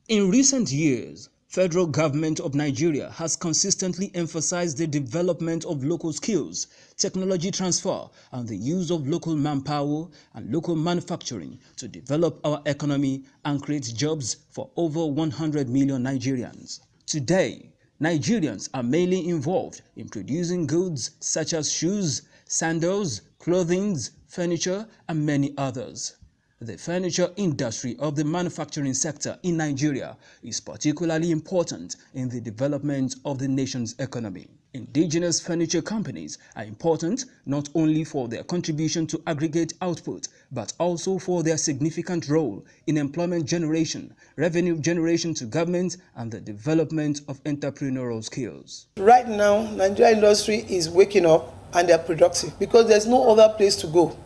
In recent years, federal government of Nigeria has consistently emphasized the development of local skills, technology transfer, and the use of local manpower and local manufacturing to develop our economy and create jobs for over 100 million Nigerians. Today, Nigerians are mainly involved in producing goods such as shoes, sandals, clothing, furniture, and many others. The furniture industry of the manufacturing sector in Nigeria is particularly important in the development of the nation's economy. Indigenous furniture companies are important not only for their contribution to aggregate output, but also for their significant role in employment generation, revenue generation to government, and the development of entrepreneurial skills. Right now, Nigeria industry is waking up and they are productive because there's no other place to go.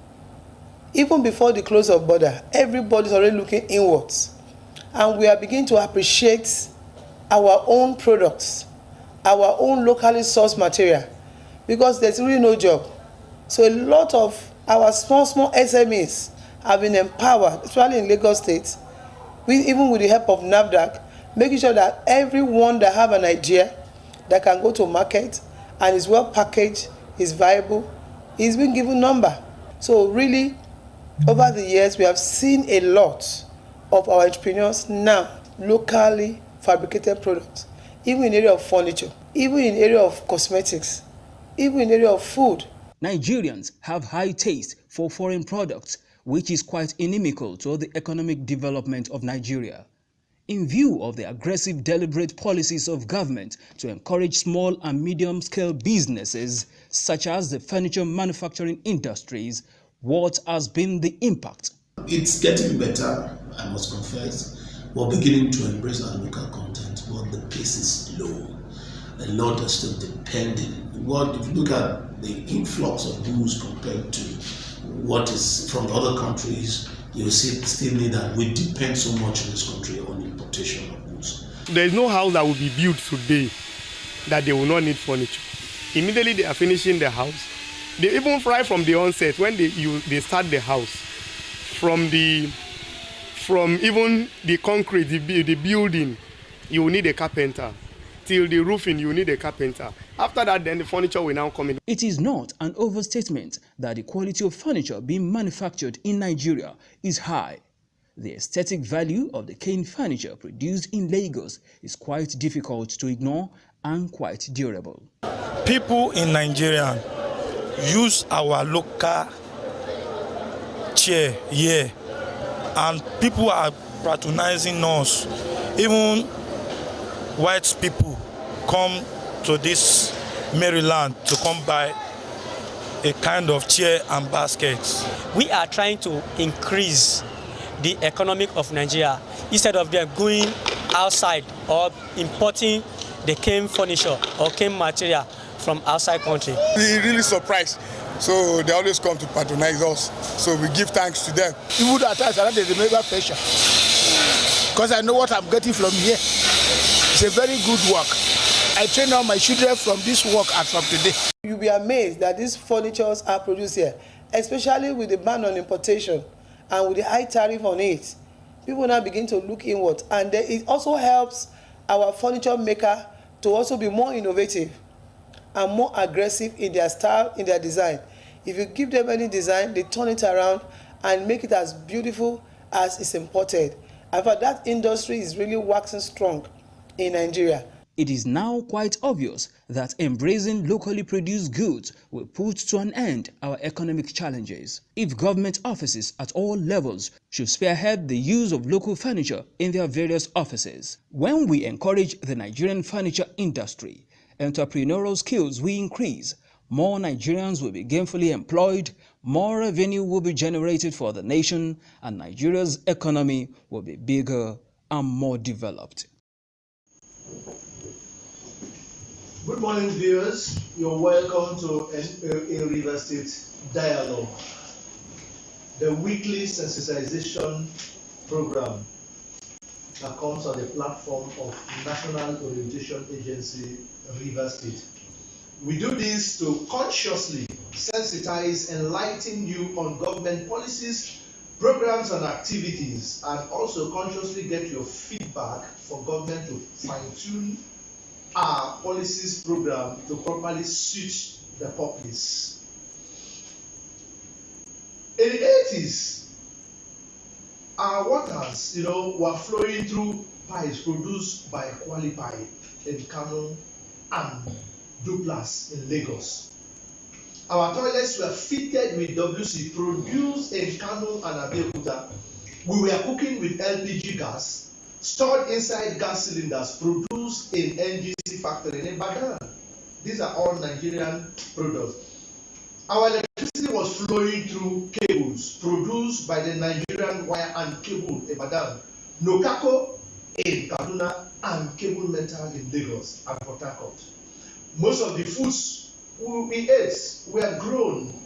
Even before the close of border, everybody's already looking inwards. And we are beginning to appreciate our own products, our own locally sourced material, because there's really no job. So a lot of our small SMEs have been empowered, especially in Lagos State, even with the help of NAFDAC, making sure that everyone that have an idea that can go to market and is well packaged, is viable, is being given number. So really, over the years, we have seen a lot of our entrepreneurs now locally fabricated products, even in the area of furniture, even in the area of cosmetics, even in the area of food. Nigerians have high taste for foreign products, which is quite inimical to the economic development of Nigeria. In view of the aggressive, deliberate policies of government to encourage small and medium-scale businesses, such as the furniture manufacturing industries, what has been the impact? It's getting better, I must confess. We're beginning to embrace our local content, but the pace is low. A lot are still depending. If you look at the influx of goods compared to what is from the other countries, you'll see still that we depend so much in this country on importation of goods. There is no house that will be built today that they will not need furniture. Immediately they are finishing the house. They even right from the onset, when they start the house, from even the concrete, the building, you will need a carpenter. Till the roofing, you will need a carpenter. After that, then the furniture will now come in. It is not an overstatement that the quality of furniture being manufactured in Nigeria is high. The aesthetic value of the cane furniture produced in Lagos is quite difficult to ignore and quite durable. People in Nigeria use our local chair here, and people are patronizing us. Even white people come to this Maryland to come buy a kind of chair and baskets. We are trying to increase the economic of Nigeria instead of them going outside or importing the cane furniture or cane material from outside country. We're really surprised. So they always come to patronize us. So we give thanks to them. Even at times, I don't remember pressure. Because I know what I'm getting from here. It's a very good work. I train all my children from this work and from today. You'll be amazed that these furnitures are produced here, especially with the ban on importation and with the high tariff on it. People now begin to look inward, and it also helps our furniture maker to also be more innovative and more aggressive in their style, in their design. If you give them any design, they turn it around and make it as beautiful as it's imported. In fact, that industry is really waxing strong in Nigeria. It is now quite obvious that embracing locally produced goods will put to an end our economic challenges. If government offices at all levels should spearhead the use of local furniture in their various offices. When we encourage the Nigerian furniture industry, entrepreneurial skills will increase, more Nigerians will be gainfully employed, more revenue will be generated for the nation, and Nigeria's economy will be bigger and more developed. Good morning, viewers. You're welcome to NOA River State Dialogue, the weekly sensitization program that comes on the platform of National Orientation Agency, River State. We do this to consciously sensitize, enlighten you on government policies, programs and activities, and also consciously get your feedback feedback for government to fine-tune our policies program to properly suit the populace. In the 80s, our waters, were flowing through pipes produced by Quali Pipe in Kano and Duplas in Lagos. Our toilets were fitted with WC produced in Kano and Abeokuta. We were cooking with LPG gas stored inside gas cylinders produced in NGC factory in Ibadan. These are all Nigerian products. Our electricity was flowing through cables produced by the Nigerian Wire and Cable in Ibadan, Nokako in Kaduna, and Cable Metal in Lagos and Port Harcourt. Most of the foods we ate were grown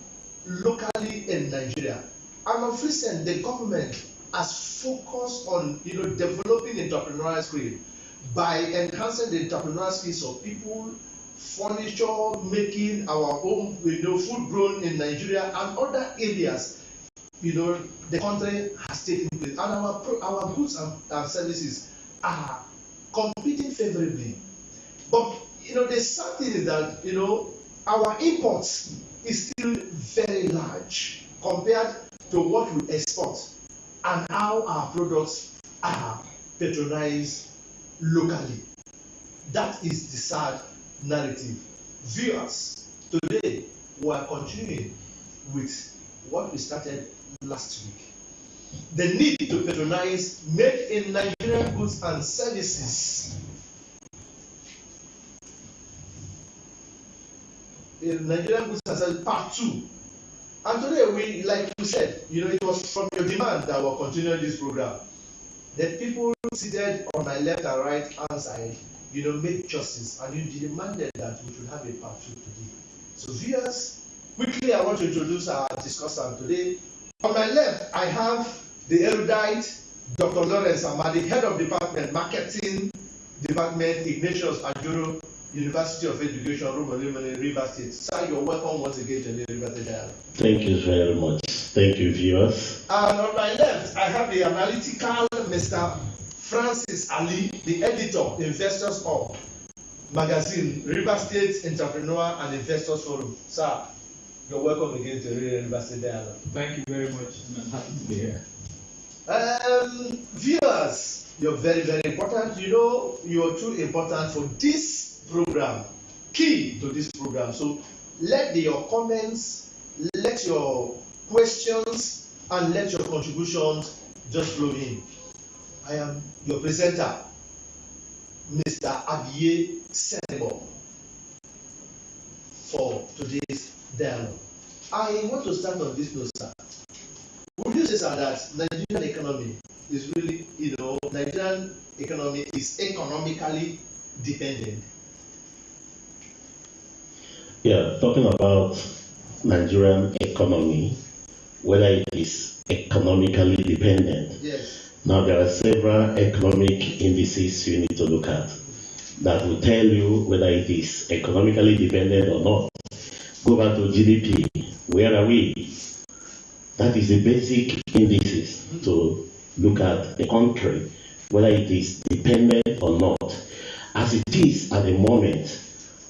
locally in Nigeria. And of recent, the government has focused on developing entrepreneurial skills by enhancing the entrepreneurial skills of people, furniture making, our own food grown in Nigeria and other areas the country has taken place, and our goods and services are competing favorably. But the sad thing is that our imports is still very large compared to what we export and how our products are patronized locally. That is the sad narrative. Viewers, today we are continuing with what we started last week. The need to patronize made in Nigerian goods and services. In Nigerian goods and services, part 2. And today, like you said, it was from your demand that we're continuing this program. The people seated on my left and right hand side, made justice, and you demanded that we should have a part 2 today. So viewers, quickly I want to introduce our discussant today. On my left, I have the erudite Dr. Lawrence Amadi, Head of Department, Marketing Department, IGNATIUS, AJURU, University of Education, RUMUOLUMENI, River State. Sir, you're welcome once again to the River State Dialogue. Thank you very much. Thank you, viewers. And on my left, I have the analytical Mr. Francis Ali, the editor, Investors Hub magazine, River State Entrepreneur and Investors Forum. Sir, you're welcome again to the River State Dialogue. Thank you very much. I'm happy to be here. Viewers, you're very, very important. You're too important for this program, key to this program. So let your comments, let your questions, and let your contributions just flow in. I am your presenter, Mr. Abiye Senebo, for today's dialogue. I want to start on this note, sir. Would you say, sir, that Nigerian economy is really, Nigerian economy is economically dependent? Yeah, talking about Nigerian economy, whether it is economically dependent. Yes. Now, there are several economic indices you need to look at that will tell you whether it is economically dependent or not. Go back to GDP. Where are we? That is the basic indices to look at a country, whether it is dependent or not. As it is at the moment,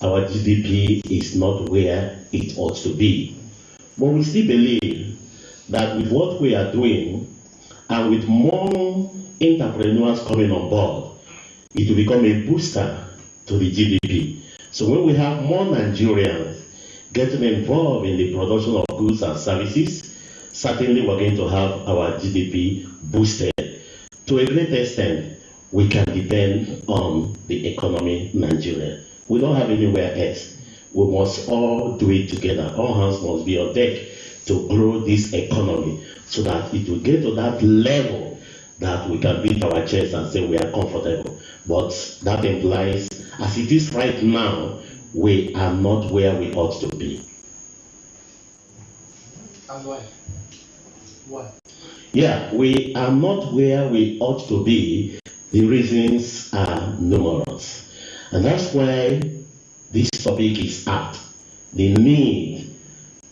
our GDP is not where it ought to be. But we still believe that with what we are doing, and with more entrepreneurs coming on board, it will become a booster to the GDP. So when we have more Nigerians getting involved in the production of goods and services, certainly we're going to have our GDP boosted. To a great extent, we can depend on the economy in Nigeria. We don't have anywhere else. We must all do it together. All hands must be on deck to grow this economy so that it will get to that level that we can beat our chest and say we are comfortable. But that implies, as it is right now, we are not where we ought to be. And why? Why? Yeah, we are not where we ought to be. The reasons are numerous. And that's why this topic is apt. The need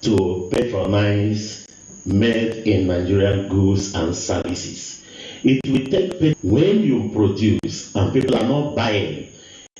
to patronize made in Nigerian goods and services. It will take when you produce and people are not buying,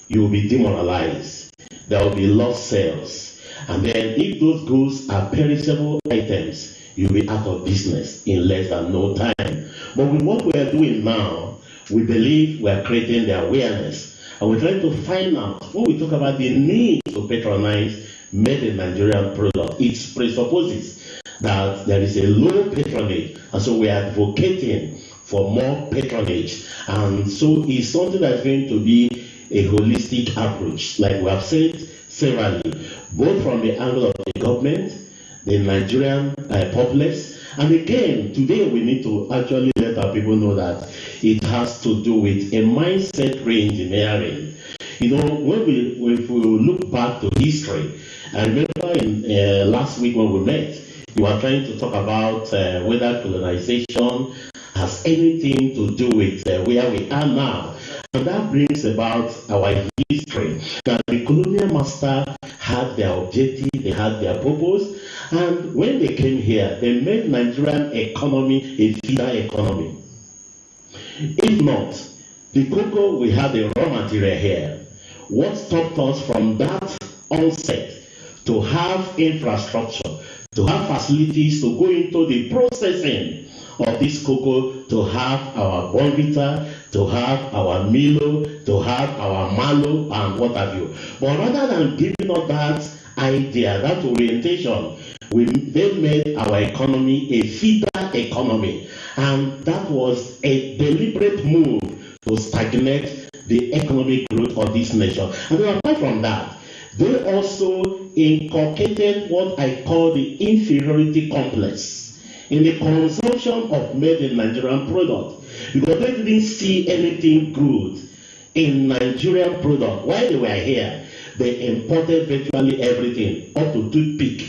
you will be demoralized. There will be lost sales. And then if those goods are perishable items, you'll be out of business in less than no time. But with what we are doing now, we believe we are creating the awareness. And we're trying to find out, when we talk about the need to patronize made in Nigerian product, it presupposes that there is a low patronage. And so we are advocating for more patronage. And so it's something that's going to be a holistic approach, like we have said severally, both from the angle of the government, the Nigerian populace, and again, today we need to actually let our people know that it has to do with a mindset re-engineering. You know, if we look back to history, I remember in last week when we met, you were trying to talk about whether colonization has anything to do with where we are now. And that brings about our history. That the colonial master had their objective, they had their purpose, and when they came here, they made Nigerian economy a feeder economy. If not, the cocoa, we had the raw material here. What stopped us from that onset to have infrastructure, to have facilities to go into the processing of this cocoa, to have our Bonvita, to have our Milo, to have our Malo, and what have you. But rather than giving us that idea, that orientation, they made our economy a feeder economy. And that was a deliberate move to stagnate the economic growth of this nation. And then apart from that, they also inculcated what I call the inferiority complex in the consumption of made in Nigerian product, because they didn't see anything good in Nigerian product. While they were here, they imported virtually everything, up to toothpick.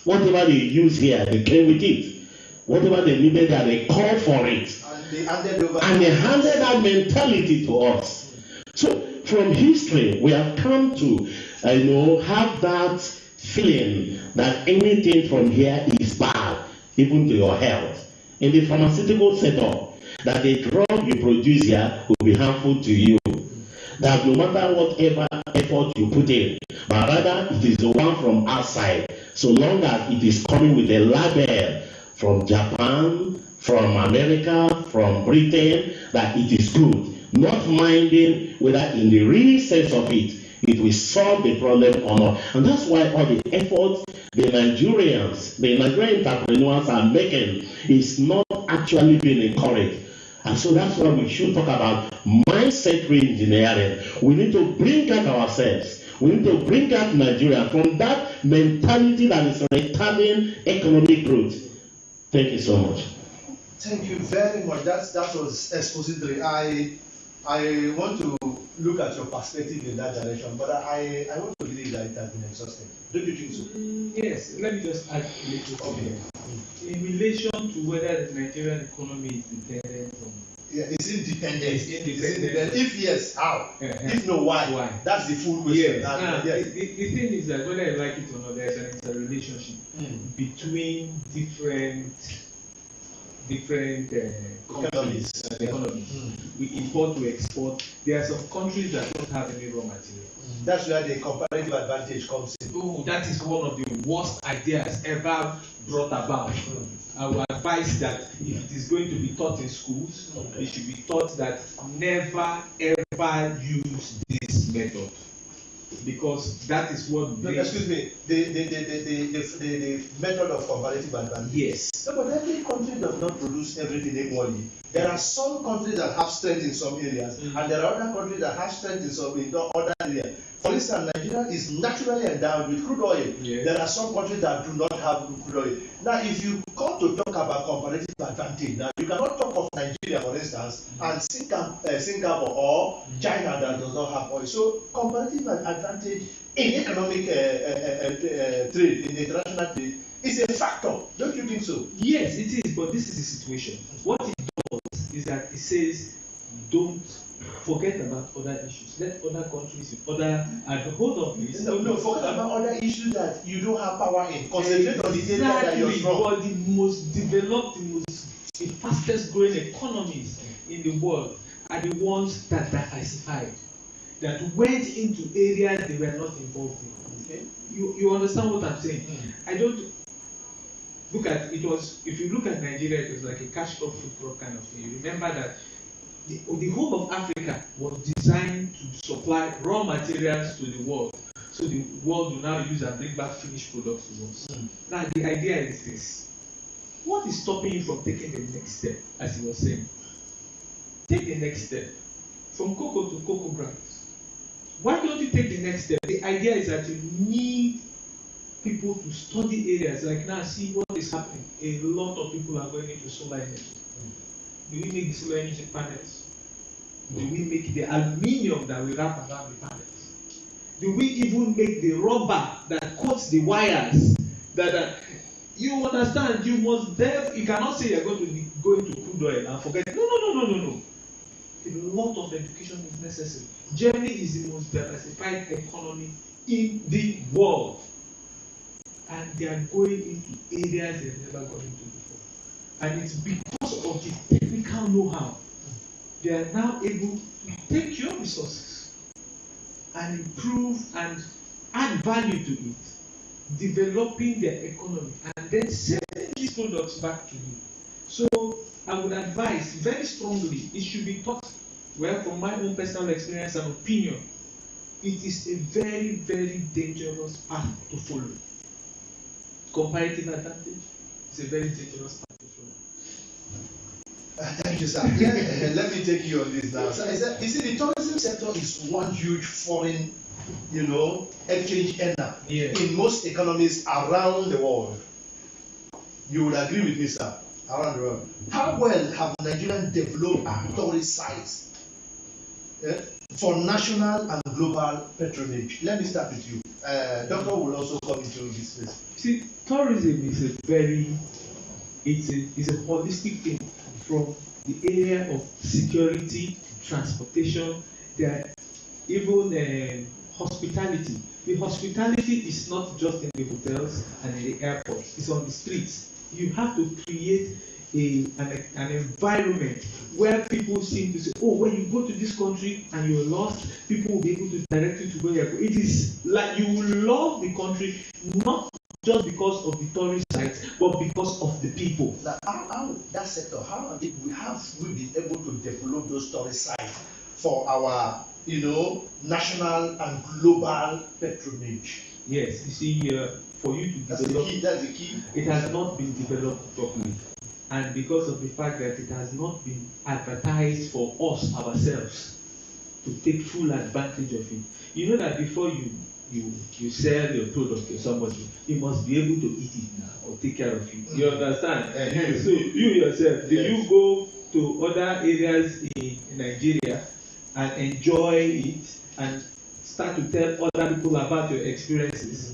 Whatever they use here, they came with it. Whatever they needed, they called for it. And they handed that mentality to us. So from history, we have come to have that feeling that anything from here is bad, even to your health. In the pharmaceutical setup, that the drug you produce here will be harmful to you. That no matter whatever effort you put in, but rather it is the one from outside, so long as it is coming with a label from Japan, from America, from Britain, that it is good, not minding whether in the real sense of it, it will solve the problem or not. And that's why all the efforts the Nigerian entrepreneurs are making is not actually being encouraged. And so that's why we should talk about mindset re-engineering. We need to bring out ourselves. We need to bring out Nigeria from that mentality that is retarding economic growth. Thank you so much. Thank you very much. That was expository. I want to look at your perspective in that direction, but I want to believe that it has been exhausted. Don't you think so? Yes, let me just add a little something. In relation to whether the Nigerian economy is dependent on... Yeah, it's independent. It's independent. If yes, how? If no, why? That's the full question. Yes. The thing is that whether you like it or not, there's an interrelationship between different economies. We import, we export. There are some countries that don't have any raw material. That's where the comparative advantage comes in. Oh, that is one of the worst ideas ever brought about. I would advise that if it is going to be taught in schools, it should be taught that never ever use this method. Because that is what brings... Excuse me, the method of comparative advantage. Yes. No, but every country does not produce everything equally. There are some countries that have strength in some areas, and there are other countries that have strength in other areas. For instance, Nigeria is naturally endowed with crude oil. Yeah. There are some countries that do not have crude oil. Now, if you come to talk about comparative advantage, now you cannot talk of Nigeria, for instance, and Singapore or China that does not have oil. So, comparative advantage in economic trade, in international trade, is a factor. Don't you think so? Yes, it is. But this is the situation. What it does is that it says, don't forget about other issues. Let other countries, and hold on, please. No, forget about other issues that you don't have power in. Concentrate on the area that you're strong. But the most developed, the most the fastest growing economies in the world are the ones that diversified, that went into areas they were not involved in. Okay? You understand what I'm saying? I don't look at it was, if you look at Nigeria, it was like a cash crop, food crop kind of thing. You remember that the whole of Africa was designed to supply raw materials to the world, so the world will now use and bring back finished products to us. Now the idea is this: what is stopping you from taking the next step? As he was saying, take the next step from cocoa to cocoa grounds. Why don't you take the next step? The idea is that you need people to study areas like now. See what is happening. A lot of people are going into solar energy. Do we make the solar energy panels? Do we make the aluminium that we wrap around the panels? Do we even make the rubber that coats the wires? You understand? You must you cannot say you're going to go into crude oil and forget. No. A lot of education is necessary. Germany is the most diversified economy in the world, and they are going into areas they've never gone into before. And it's because of the technical know-how they are now able to take your resources and improve and add value to it, developing their economy, and then selling these products back to you. So I would advise very strongly, it should be taught. Well, from my own personal experience and opinion, it is a very, very dangerous path to follow. Comparative advantage is a very dangerous path to follow. Thank you, sir. Let me take you on this now. So, you see, the tourism sector is one huge foreign, exchange earner in most economies around the world. You would agree with me, sir? Around the world. How well have Nigerians developed our tourist sites for national and global patronage? Let me start with you. Doctor will also come into this space. See, tourism is a holistic thing, from the area of security, transportation, even hospitality. The hospitality is not just in the hotels and in the airports, it's on the streets. You have to create an environment where people seem to say, oh, when you go to this country and you're lost, people will be able to direct you to where you're going. It is like you will love the country, not just because of the tourist sites, but because of the people. Now, how that sector, how have we been able to develop those tourist sites for our, national and global patronage? Yes, you see, for you to develop, that's the key. It has not been developed properly, and because of the fact that it has not been advertised for us ourselves to take full advantage of it. You know that before you sell your product to somebody, you must be able to eat it now or take care of it. You understand? So you yourself, did you go to other areas in Nigeria and enjoy it and start to tell other people about your experiences?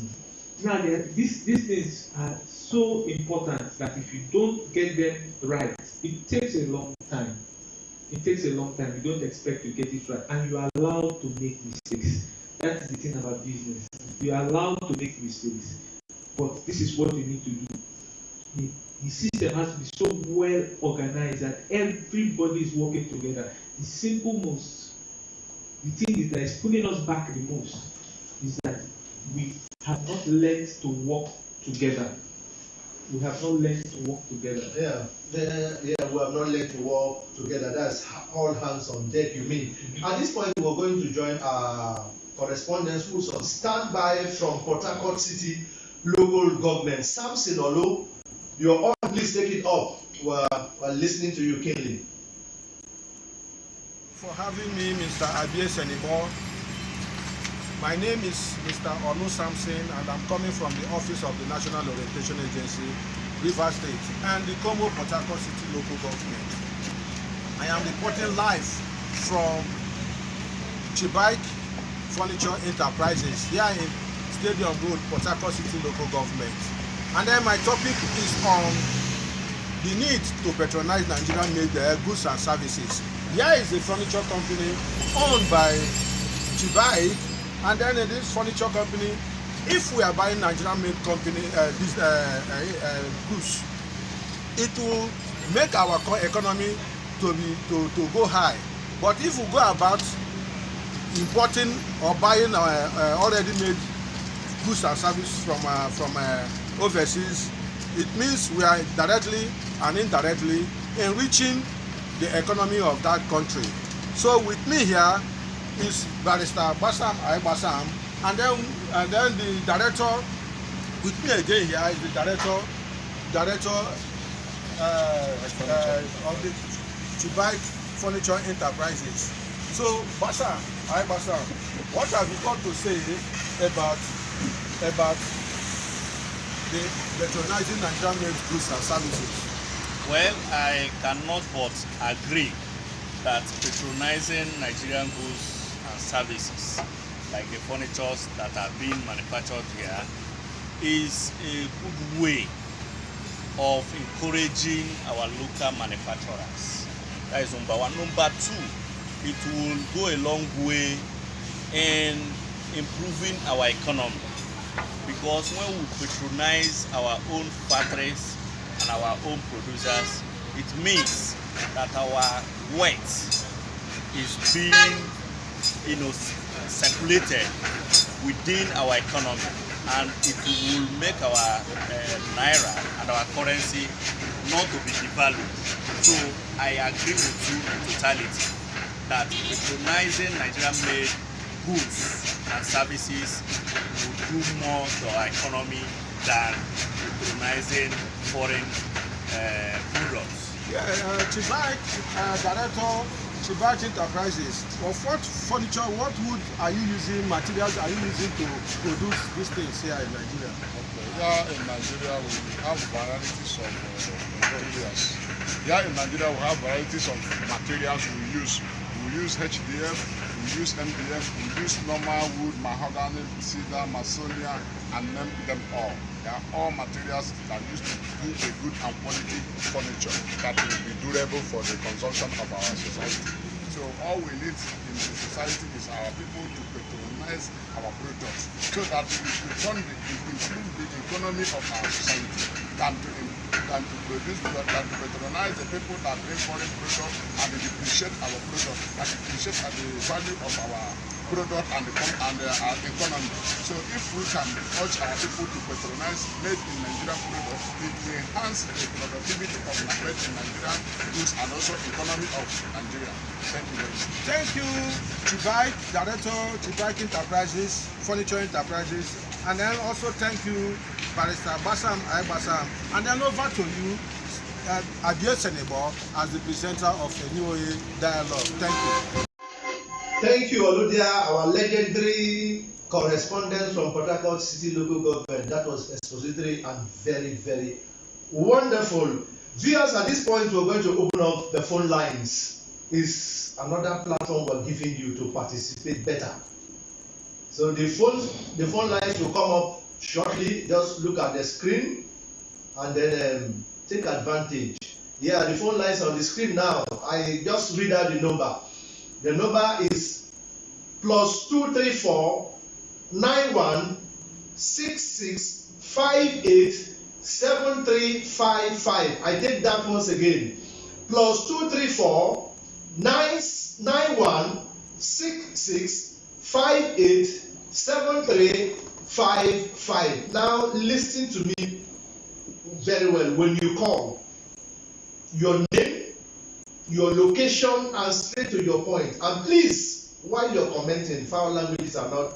Now, these things are so important that if you don't get them right, it takes a long time. It takes a long time. You don't expect to get it right, and you are allowed to make mistakes. That's the thing about business. You are allowed to make mistakes, but this is what you need to do. The system has to be so well organized that everybody is working together. The thing that is pulling us back the most is that we have not learned to work together. We have not learned to work together. We have not learned to work together. That's all hands on deck, you mean. At this point, we're going to join our correspondents who's on standby from Port Harcourt City local government. Samson Olo, you're on, please take it up. We're listening to you keenly. For having me, Mr. Abie Senibor. My name is Mr. Olu Samson, and I'm coming from the Office of the National Orientation Agency, Rivers State, and the Como Port Harcourt City local government. I am reporting live from Chibike Furniture Enterprises here in Stadium Road, Port Harcourt City local government. And then my topic is on the need to patronize Nigerian-made goods and services. Here is a furniture company owned by Chibike. And then in this furniture company, if we are buying Nigerian-made company goods, it will make our economy to go high. But if we go about importing or buying already made goods and services from overseas, it means we are directly and indirectly enriching the economy of that country. So with me here is Barrister Basam Basam, and then the director with me again here is the director of the Chubai Furniture Enterprises. So Basam what have you got to say about the patronizing Nigerian made goods and services? Well, I cannot but agree that patronizing Nigerian goods and services, like the furnitures that are being manufactured here, is a good way of encouraging our local manufacturers. That is number one. Number two, it will go a long way in improving our economy, because when we patronize our own factories and our own producers, it means that our wealth is being, circulated within our economy, and it will make our naira and our currency not to be devalued. So I agree with you in totality that patronizing Nigerian-made goods and services will do more to our economy than patronizing foreign products. Yeah, Chubai, Director, Chubai Enterprises. Of what furniture, what wood are you using, materials are you using to produce these things here in Nigeria? Okay, here in Nigeria we have varieties of materials. Here in Nigeria we have varieties of materials we use. We use HDF, we use MDF, we use normal wood, mahogany, cedar, masonia, and name them all. They are all materials that are used to do a good and quality furniture that will be durable for the consumption of our society. So all we need in the society is our people to patronize our products so that we can improve the economy of our society than to patronize the people that bring foreign products and they depreciate our products and depreciate the value of our product and our economy. So if we can urge our people to patronize made in Nigerian products, it will enhance the productivity of made in Nigerian goods and also economy of Nigeria. Thank you very much. Thank you, Chubai, Director, Chubai Enterprises, Furniture Enterprises, and then also thank you, Barrister Basam Basam, and then over to you, Abie Senebo, as the presenter of the NOA dialogue. Thank you. Thank you, Oludia, our legendary correspondent from Port Harcourt City Local Government. That was expository and very, very wonderful. Viewers, at this point, we're going to open up the phone lines. It's another platform we're giving you to participate better. So the phone lines will come up shortly. Just look at the screen and then take advantage. Yeah, the phone lines on the screen now. I just read out the number. The number is +234 91 66 58 7355. I take that once again. +234 91 66 58 7355. Now listen to me very well. When you call, your name, your location, and straight to your point. And please, while you're commenting, foul languages are not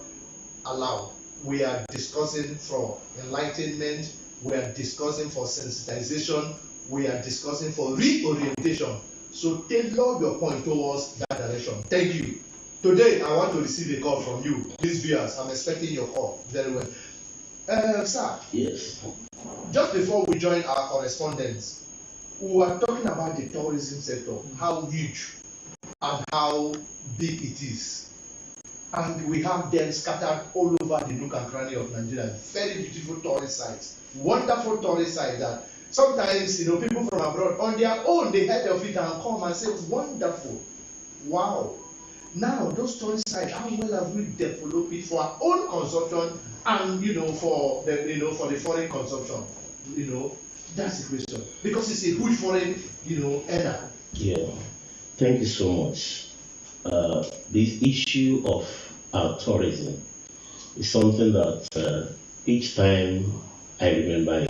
allowed. We are discussing for enlightenment, we are discussing for sensitization, we are discussing for reorientation. So tailor your point towards that direction. Thank you. Today, I want to receive a call from you. Please, viewers, I'm expecting your call. Very well. Sir. Yes. Just before we join our correspondents, we were talking about the tourism sector, how huge and how big it is. And we have them scattered all over the nook and cranny of Nigeria. Very beautiful tourist sites, wonderful tourist sites that sometimes, people from abroad on their own, they heard of it and come and say, wonderful, wow. Now, those tourist sites, how well have we developed it for our own consumption and, for the foreign consumption, That's the question. Because it's a huge foreign, error. Yeah, thank you so much. This issue of tourism is something that each time I remember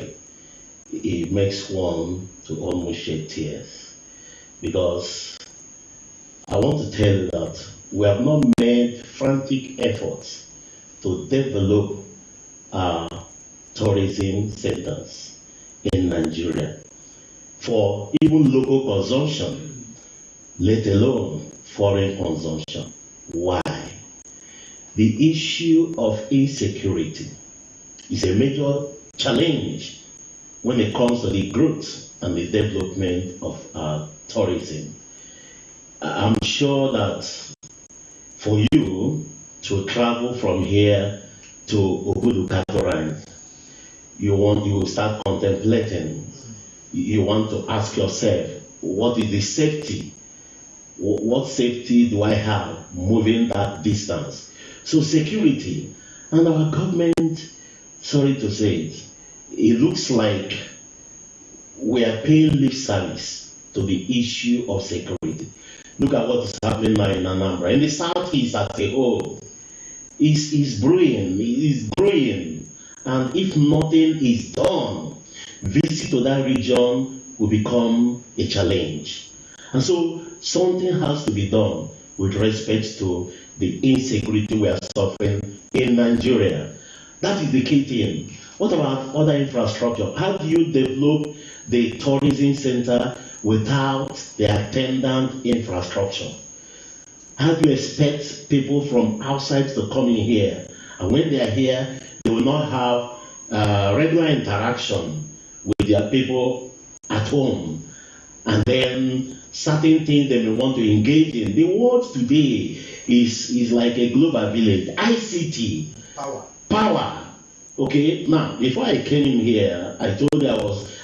it makes one to almost shed tears. Because I want to tell you that we have not made frantic efforts to develop our tourism centers in Nigeria for even local consumption, let alone foreign consumption. Why? The issue of insecurity is a major challenge when it comes to the growth and the development of our tourism. I'm sure that for you to travel from here to PATRONIZE, you will start contemplating. You want to ask yourself, what is the safety? What safety do I have moving that distance? So security, and our government, sorry to say it looks like we are paying lip service to the issue of security. Look at what is happening now in Anambra. In the southeast as a whole, is growing. And if nothing is done, visit to that region will become a challenge. And so something has to be done with respect to the insecurity we are suffering in Nigeria. That is the key thing. What about other infrastructure? How do you develop the tourism center without the attendant infrastructure? How do you expect people from outside to come in here? And when they are here, they will not have regular interaction with their people at home. And then certain things they may want to engage in. The world today is like a global village. ICT. Power. Okay, now before I came in here, I told you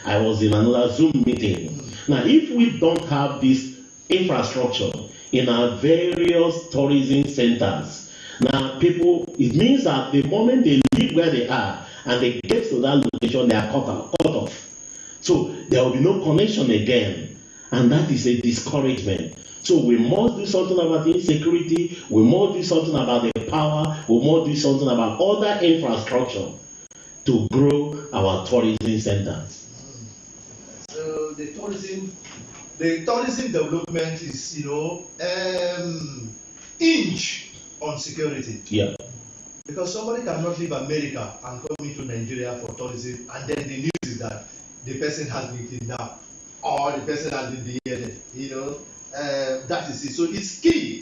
I was in another Zoom meeting. Now, if we don't have this infrastructure in our various tourism centers, now it means that the moment they leave where they are and they get to that location, they are cut off. So there will be no connection again, and that is a discouragement. So we must do something about the insecurity, we must do something about the power, we must do something about other infrastructure to grow our tourism centers. So the tourism development is, inch on security. Yeah. Because somebody cannot leave America and come into Nigeria for tourism, and then the news is that the person has been kidnapped or the person has been beheaded. That is it. So it's key.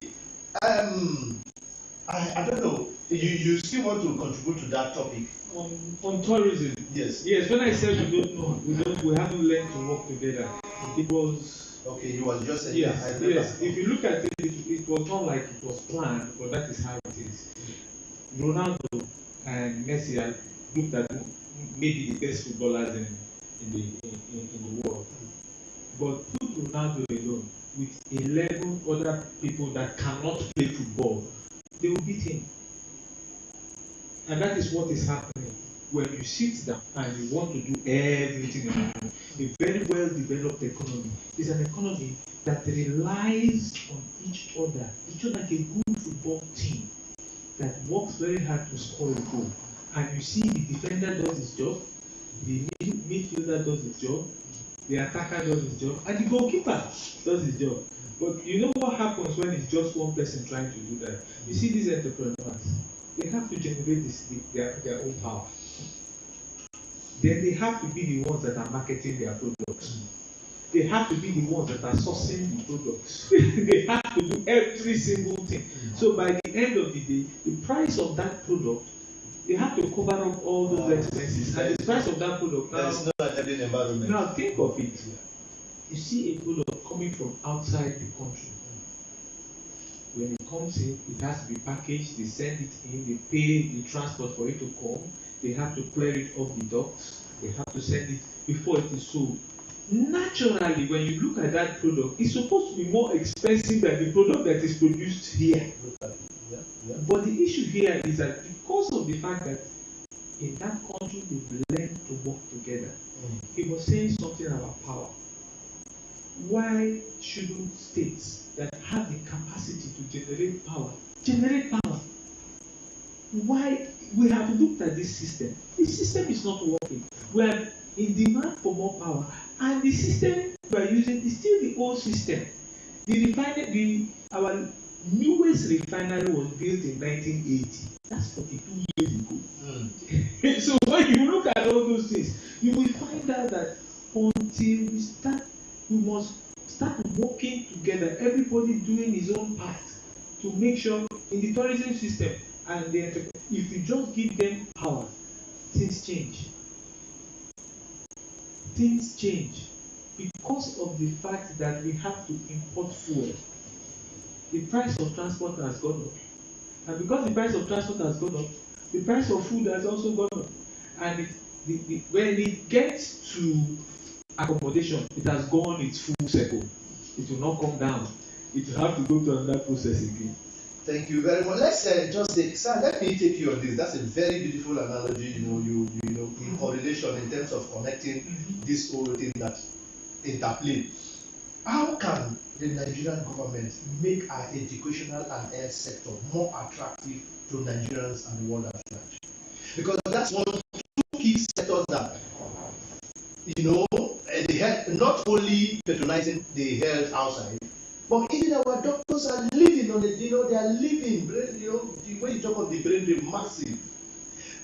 I don't know. You still want to contribute to that topic? On tourism. Yes. Yes. When I said we don't know, we haven't learned to work together. It was. Okay, you was just saying. Yes. Yes. If you look at it, it was not like it was planned, but that is how it is. Ronaldo and Messi are looked at maybe the best footballers in the world. But put Ronaldo alone with 11 other people that cannot play football, they will beat him. And that is what is happening when you sit down and you want to do everything around. A very well developed economy is an economy that relies on each other like a good football team that works very hard to score a goal. And you see the defender does his job, the midfielder does his job, the attacker does his job, and the goalkeeper does his job. But you know what happens when it's just one person trying to do that? You see these entrepreneurs, they have to generate their own power. Then they have to be the ones that are marketing their products. They have to be the ones that are sourcing the products. They have to do every single thing. So by the end of the day, the price of that product, they have to cover up all those expenses. And the price of that product now. There's no ideal environment. Now think of it. You see a product coming from outside the country. When it comes in, it has to be packaged, they send it in, they pay the transport for it to come, they have to clear it off the docks, they have to send it before it is sold. Naturally, when you look at that product, it's supposed to be more expensive than the product that is produced here. But the issue here is that because of the fact that in that country they've learned to work together. He was saying something about power. Why shouldn't states that have the capacity to generate power generate power? Why? We have looked at this system. The system is not working. We are in demand for more power, and the system we are using is still the old system. Our newest refinery was built in 1980. That's 42 years ago. So when you look at all those things, you will find out that until we must start working together, everybody doing his own part to make sure in the tourism system and if you just give them power, things change. Things change because of the fact that we have to import fuel. The price of transport has gone up, and because the price of transport has gone up, the price of food has also gone up. And when it gets to accommodation, it has gone its full circle. It will not come down. It will have to go to another process again. Thank you very much. Let's just say, sir, let me take you on this. That's a very beautiful analogy. You know, in correlation in terms of connecting this whole thing that interplay. How can the Nigerian government make our educational and health sector more attractive to Nigerians and the world at large? Because that's one of the two key sectors that, you know, the health, not only patronizing the health outside, but even our doctors are living on it. You know, they are living. You know, when you talk of the brain drain, massive.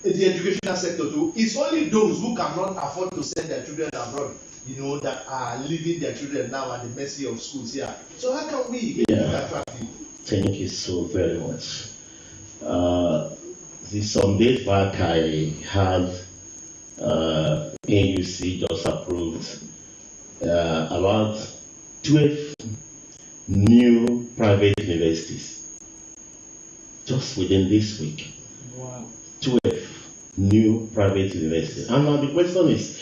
The educational sector too. It's only those who cannot afford to send their children abroad, you know, that are leaving their children now at the mercy of schools here. So how can we make it attractive? Thank you so very much. Some days back, I had AUC just approved about 12 new private universities just within this week. Wow. 12 new private universities. And now the question is,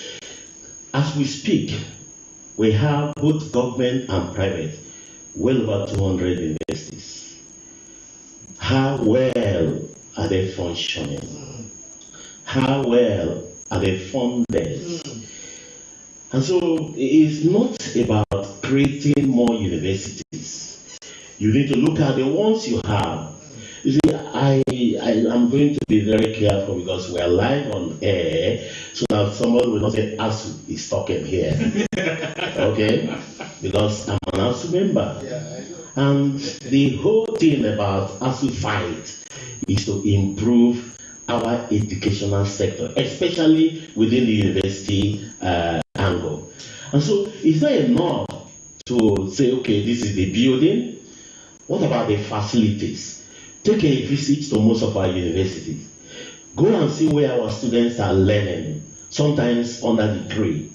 as we speak, we have both government and private, well over 200 universities. How well are they functioning? How well are they funded? And so it is not about creating more universities. You need to look at the ones you have. You see, I'm going to be very careful because we are live on air, so that someone will not say ASU is talking here. Okay? Because I'm an ASU member. And the whole thing about ASU fight is to improve our educational sector, especially within the university angle. And so it's not enough to say, okay, this is the building. What about the facilities? Take a visit to most of our universities. Go and see where our students are learning, sometimes under the tree,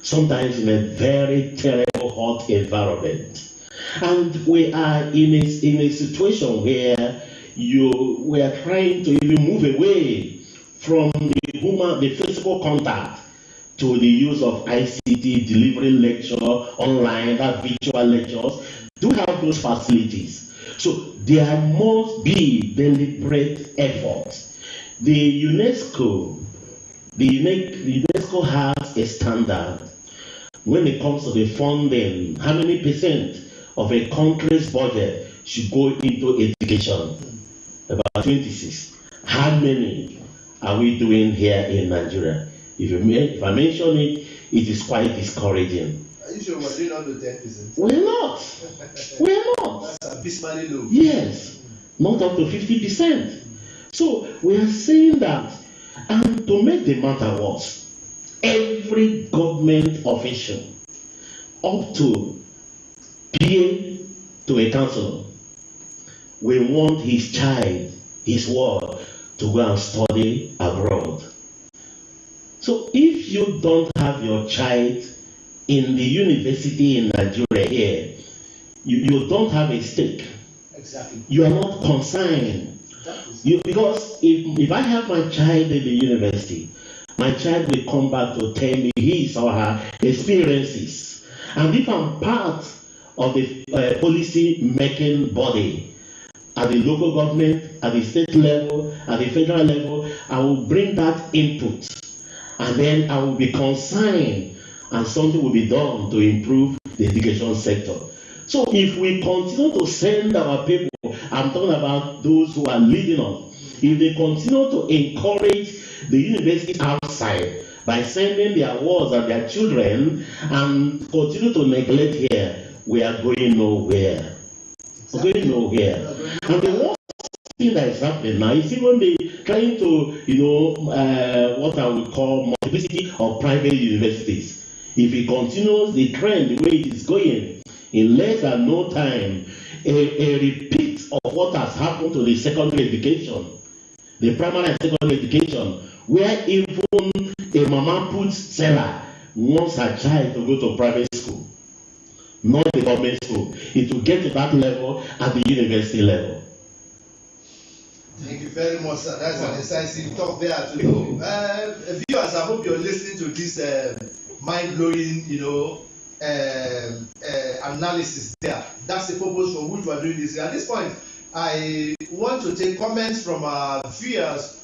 sometimes in a very terrible hot environment. And we are in a situation where we are trying to even move away from the physical contact to the use of ICT, delivering lecture online, that virtual lectures. Do have those facilities. So there must be deliberate effort. The UNESCO has a standard when it comes to the funding. How many percent of a country's budget should go into education? About 26. How many are we doing here in Nigeria? If I mention it, it is quite discouraging. Are you sure we're doing under 10%? We're not. We're not. That's abysmally low. Yes, not up to 50%. So we are saying that, and to make the matter worse, every government official, up to PA to a councillor, will want his child, his ward, to go and study abroad. So if you don't have your child in the university in Nigeria here, you don't have a stake. Exactly. You are not consigned. Because if I have my child in the university, my child will come back to tell me his or her experiences. And if I'm part of the policy making body, at the local government, at the state level, at the federal level, I will bring that input, and then I will be concerned, and something will be done to improve the education sector. So if we continue to send our people, I'm talking about those who are leading us, if they continue to encourage the university outside by sending their wards and their children and continue to neglect here, we are going nowhere. We're going nowhere. And the worst thing that is happening now is even the trying to, what I would call multiplicity of private universities. If it continues the trend the way it is going, in less than no time, a repeat of what has happened to the secondary education, the primary and secondary education, where even a mama put seller wants her child to go to private school, not the government school. It will get to that level at the university level. Thank you very much, sir. That's an incisive talk there too. Viewers, I hope you're listening to this mind-blowing, analysis there. That's the purpose for which we're doing this. At this point, I want to take comments from our viewers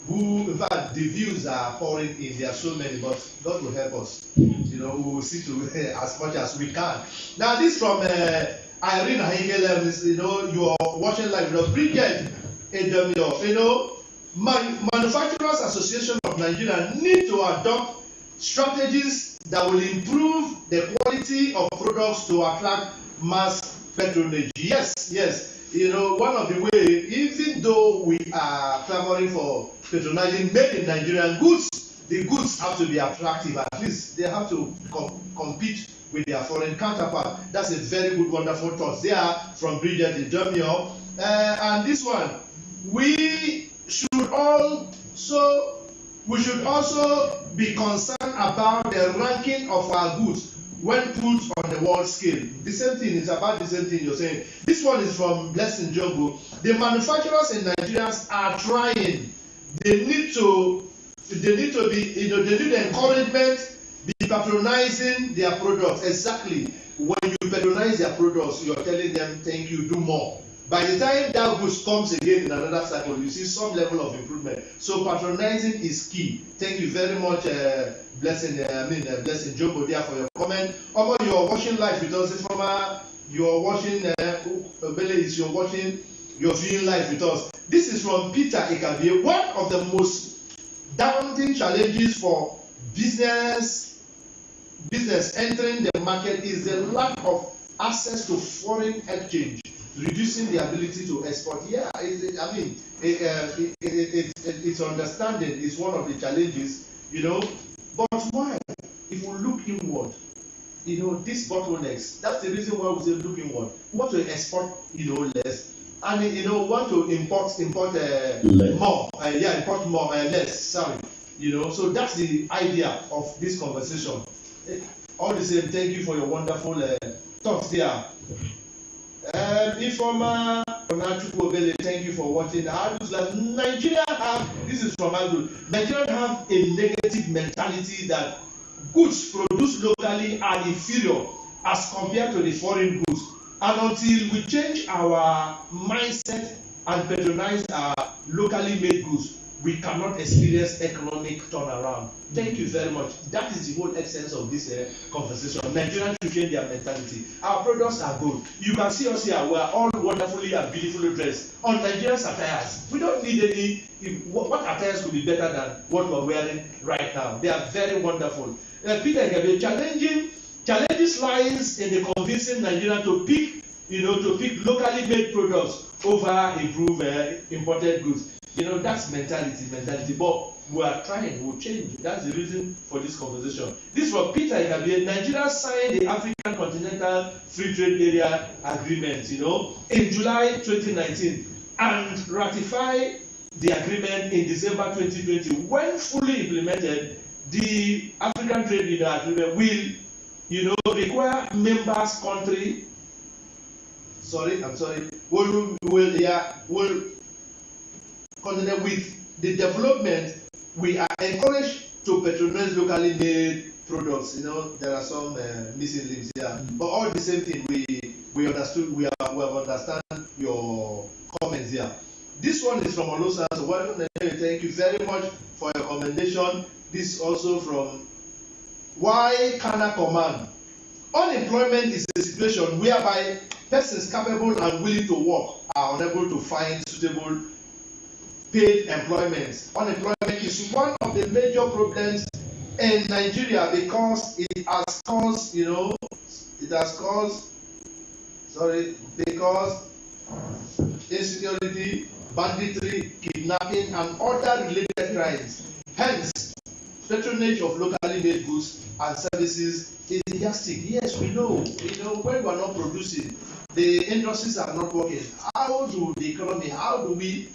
who, in fact, the views are pouring in. There are so many, but God will help us. We will see to as much as we can. Now, this from Irene Ahigele, you are watching live. Bridget Edemio, Manufacturers Association of Nigeria need to adopt strategies that will improve the quality of products to attract mass patronage. Yes. One of the ways, even though we are clamoring for patronizing made in Nigerian goods, the goods have to be attractive. At least they have to compete with their foreign counterpart. That's a very good, wonderful thought there from Bridget Edemio. And this one, we should also be concerned about the ranking of our goods when put on the world scale. The same thing is about the same thing you're saying. This one is from Blessing Jogo. The manufacturers in Nigeria are trying. They need to be, they need encouragement, be patronizing their products. Exactly. When you patronize their products, you're telling them, thank you, do more. By the time that goods comes again in another cycle, you see some level of improvement. So patronizing is key. Thank you very much, Blessing Jogo there for your comment. Omo, you are watching live with us. You are watching, you're watching, you're viewing live with us. This is from Peter Ekabie. One of the most daunting challenges for business entering the market is the lack of access to foreign exchange, reducing the ability to export. Yeah, it's understanding is one of the challenges, But why? If we look inward, these bottlenecks, that's the reason why we say look inward. We want to export, less. And, want to import more. Import more, less, sorry. So that's the idea of this conversation. All the same, thank you for your wonderful thoughts there. Informa thank you for watching. Nigeria this is from Andrew. Nigeria have a negative mentality that goods produced locally are inferior as compared to the foreign goods. And until we change our mindset and patronize our locally made goods, we cannot experience economic turnaround. Thank you very much. That is the whole essence of this conversation. Nigerians should change their mentality. Our products are good. You can see us here. We are all wonderfully and beautifully dressed on Nigerian attires. We don't need any. What attires could be better than what we're wearing right now? They are very wonderful. Peter Gabe, challenges lies in the convincing Nigerians to pick locally made products over imported goods. That's mentality. But we are trying, we'll change. That's the reason for this conversation. This was Peter Ikabiye. Nigeria signed the African Continental Free Trade Area Agreement, in July 2019 and ratified the agreement in December 2020. When fully implemented, the African Trade Area Agreement will, require members country. Will continue with the development. We are encouraged to patronize locally made products. There are some missing links here, but all the same thing we understood. We have understand your comments here. This one is from Olosa. So welcome, thank you very much for your commendation. This is also from Why Kana Command. Unemployment is a situation whereby persons capable and willing to work are unable to find suitable paid employment. Unemployment is one of the major problems in Nigeria because it has caused, because insecurity, banditry, kidnapping, and other related crimes. Hence, patronage of locally made goods and services is drastic. Yes, we know. When we are not producing, the industries are not working. How do the economy? How do we,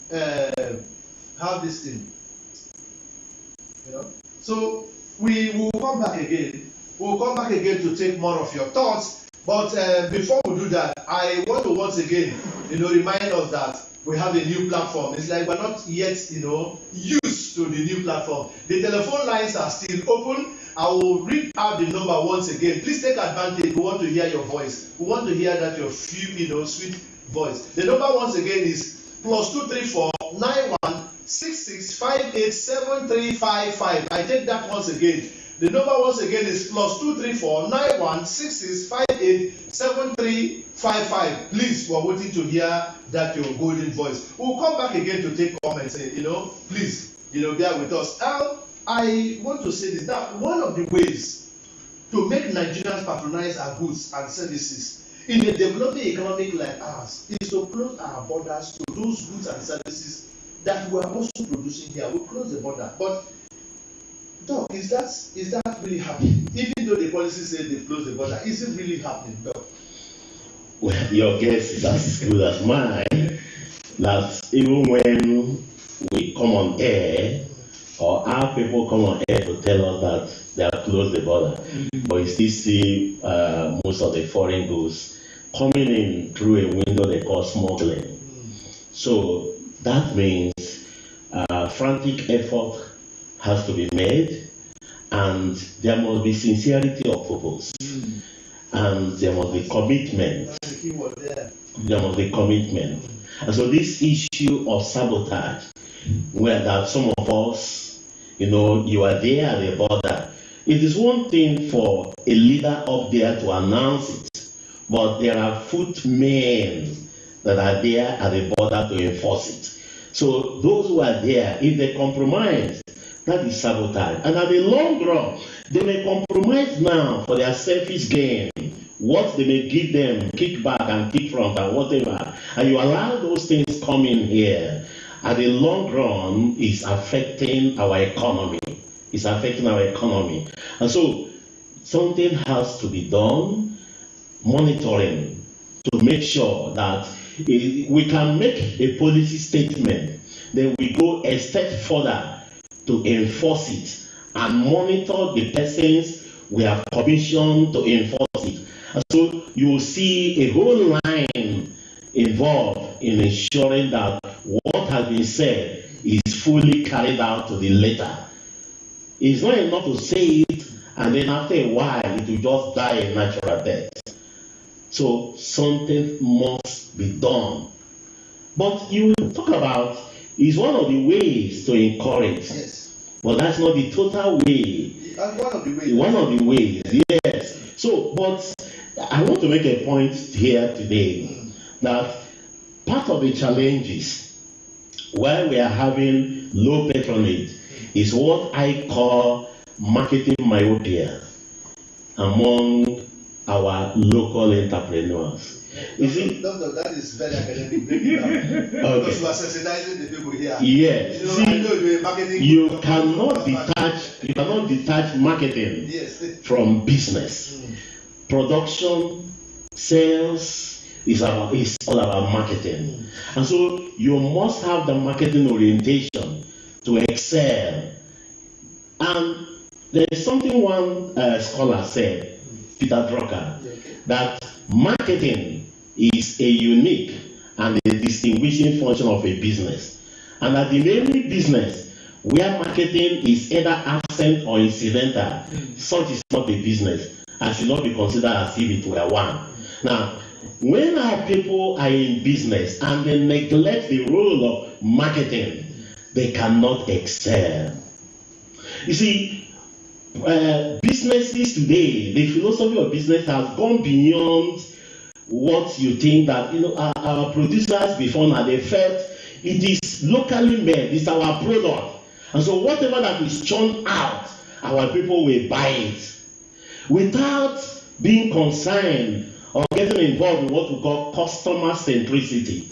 have this thing? So we will come back again. We'll come back again to take more of your thoughts. But before we do that, I want to once again, remind us that we have a new platform. It's like we're not yet, used to the new platform. The telephone lines are still open. I will read out the number once again. Please take advantage. We want to hear your voice. We want to hear that your sweet voice. The number once again is +234 91 66 58 7355. I take that once again. The number once again is +234 91 66 58 7355. Please, we're waiting to hear that your golden voice. We'll come back again to take comments. Please, bear with us. Now, I want to say this, that one of the ways to make Nigerians patronize our goods and services in a developing economy like ours is to close our borders to those goods and services that we are also producing here. We close the border. But Doc, is that really happening? Even though the policy says they've closed the border, is it really happening, Doc? Well, your guess is as good as mine. That even when we come on air, or our people come on air to tell us that they have closed the border, but you still see most of the foreign goods coming in through a window they call smuggling. So that means frantic effort has to be made, and there must be sincerity of purpose, and there must be commitment. That's the key word there. There must be commitment. And so this issue of sabotage, where that some of us, you are there at the border, it is one thing for a leader up there to announce it, but there are footmen that are there at the border to enforce it. So those who are there, if they compromise, that is sabotage. And at the long run, they may compromise now for their selfish gain. What they may give them, kick back and kick front and whatever. And you allow those things come in here. At the long run, it's affecting our economy. It's affecting our economy. And so something has to be done, monitoring, to make sure that we can make a policy statement, then we go a step further to enforce it and monitor the persons we have commissioned to enforce it. And so you will see a whole line involved in ensuring that what has been said is fully carried out to the letter. It's not enough to say it and then after a while it will just die a natural death. So something must be done. But you talk about is one of the ways to encourage. Yes. But that's not the total way. That's one of the ways. One of the ways, yes. So, but I want to make a point here today that part of the challenges why we are having low patronage is what I call marketing myopia among our local entrepreneurs. Doctor, that is very academic. Because you are sensitizing the people here. Yes. You cannot detach marketing from business. Production, sales is all about marketing. And so you must have the marketing orientation to excel. And there is something one scholar said, Peter Drucker, that marketing is a unique and a distinguishing function of a business. And that in any business where marketing is either absent or incidental, such is not a business and should not be considered as if it were one. Now, when our people are in business and they neglect the role of marketing, they cannot excel. You see, businesses today, the philosophy of business has gone beyond what you think that, you know, our producers before now, they felt it is locally made, it's our product. And so whatever that is churned out, our people will buy it. Without being concerned or getting involved in what we call customer centricity.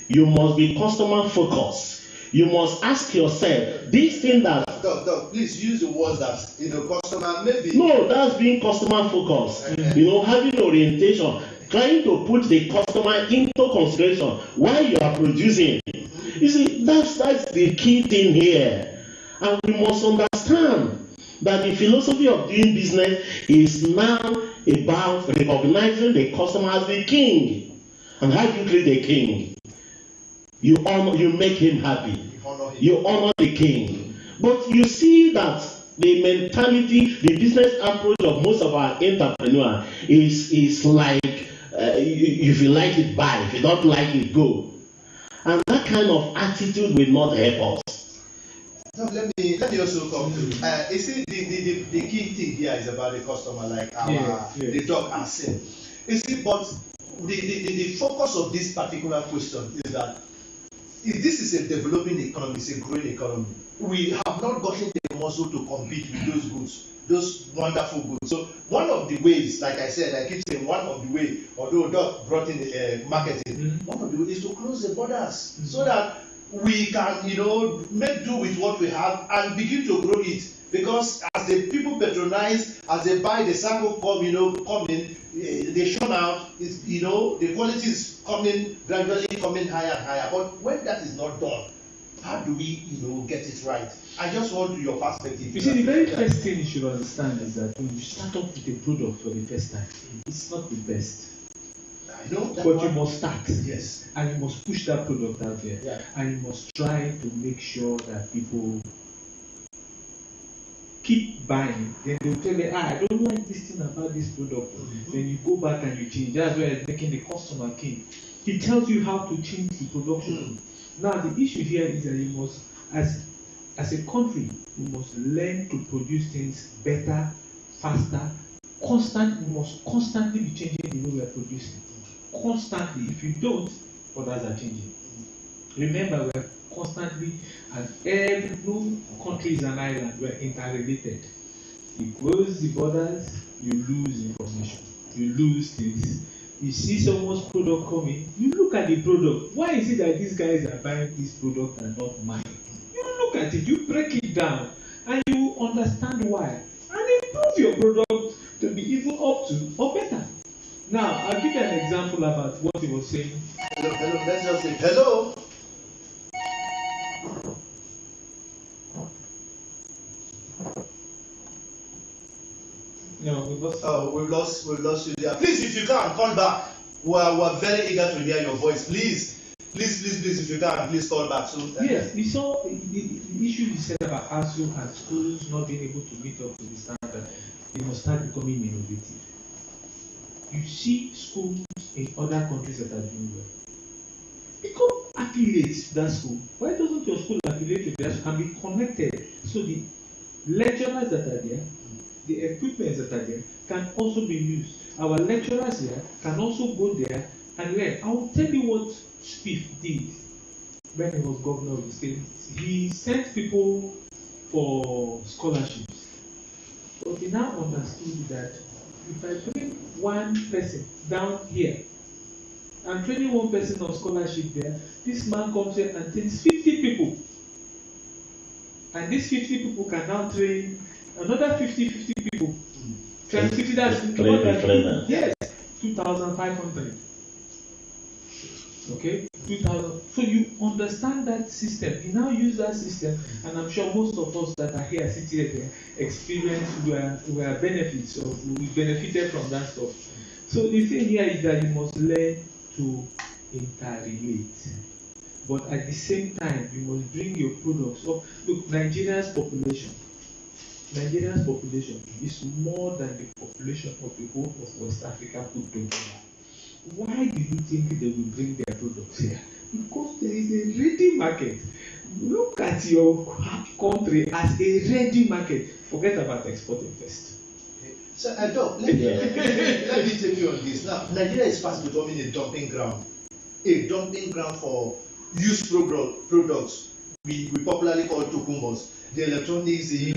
You must be customer focused. You must ask yourself, this thing that... Doc, please use the words that, you know, customer maybe... No, that's being customer focused. You know, having orientation, trying to put the customer into consideration while you are producing. You see, that's the key thing here. And we must understand that the philosophy of doing business is now about recognizing the customer as the king. And how do you treat the king? You make him happy. You honor the king. But you see that the mentality, the business approach of most of our entrepreneurs is like, if you like it, buy. If you don't like it, go. And that kind of attitude will not help us. No, let me also come to you see the key thing here is about the customer, like the doc has said. You see, but the focus of this particular question is that if this is a developing economy, it's a growing economy, we have not gotten the muscle to compete with those goods, those wonderful goods. So one of the ways, like I said, I keep saying one of the ways, although Doc brought in marketing, one of the ways is to close the borders so that we can, you know, make do with what we have and begin to grow it. Because as the people patronize, as they buy, the sample come in, they show out, you know, the quality is gradually coming higher and higher. But when that is not done, how do we, you know, get it right? I just want your perspective. You see, the very first thing you should understand is that when you start off with a product for the first time, it's not the best. I know that, but you must start. Yes. And you must push that product out there. Yeah. And you must try to make sure that people keep buying. Then they'll tell you, I don't like this thing about this product. Then you go back and you change. That's why it's making the customer king. He tells you how to change the production. Now the issue here is that you must, as a country, we must learn to produce things better, faster, we must constantly be changing the way we are producing. Constantly. If you don't, others are changing. Remember, we are constantly, and every country is an island. We are interrelated. You close the borders, you lose information. You lose things. You see someone's product coming, you look at the product. Why is it that these guys are buying this product and not mine? You look at it, you break it down, and you understand why. And improve your product to be even up to or better. Now, I'll give you an example about what he was saying. Hello, let's just say hello. No, we've lost. Oh, we've lost you there. Please, if you can, call back. We're very eager to hear your voice. Please, if you can, please call back. So yes, we saw the issue you said about ASU and schools not being able to meet up to the standard. They must start becoming innovative. You see schools in other countries that are doing well. Become affiliates to that school. Why doesn't your school affiliate to that and be connected? So the lecturers that are there, the equipment that are there, can also be used. Our lecturers here can also go there and learn. I will tell you what Spiff did when he was governor of the state. He sent people for scholarships. But he now understood that if I bring one person down here and training one person on scholarship there, this man comes here and trains 50 people. And these 50 people can now train another 50 people. Train 50, that's yes, 2,500. Okay, 2,000. So you understand that system. You now use that system, and I'm sure most of us that are here sitting here experience were benefits of, we benefited from that stuff. So the thing here is that you must learn to interrelate, but at the same time you must bring your products up. Look, Nigeria's population is more than the population of the whole of West Africa put together. why do you think they will bring their products here? Because there is a ready market. Look at your country as a ready market. Forget about exporting first. So, Doc, let me take you on this. Now, Nigeria is fast becoming a dumping ground for used products. We popularly call tokumbos. The electronics, the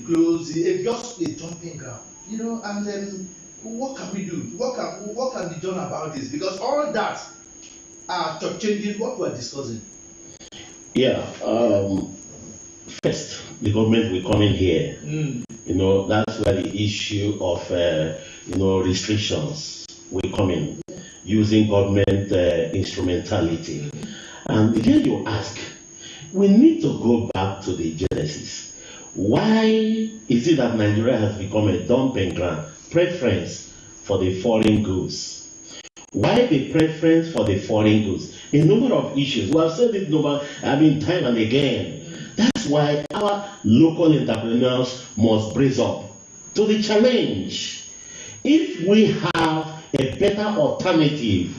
clothes, it's just a dumping ground. And what can we do? What can be done about this? Because all that are changing what we're discussing. Yeah. First, the government will come in here. That's where the issue of restrictions will come in, using government instrumentality. And again, you ask, we need to go back to the genesis. Why is it that Nigeria has become a dumping ground, preference for the foreign goods? Why the preference for the foreign goods? A number of issues. We have said it time and again. That's why our local entrepreneurs must brace up to the challenge. If we have a better alternative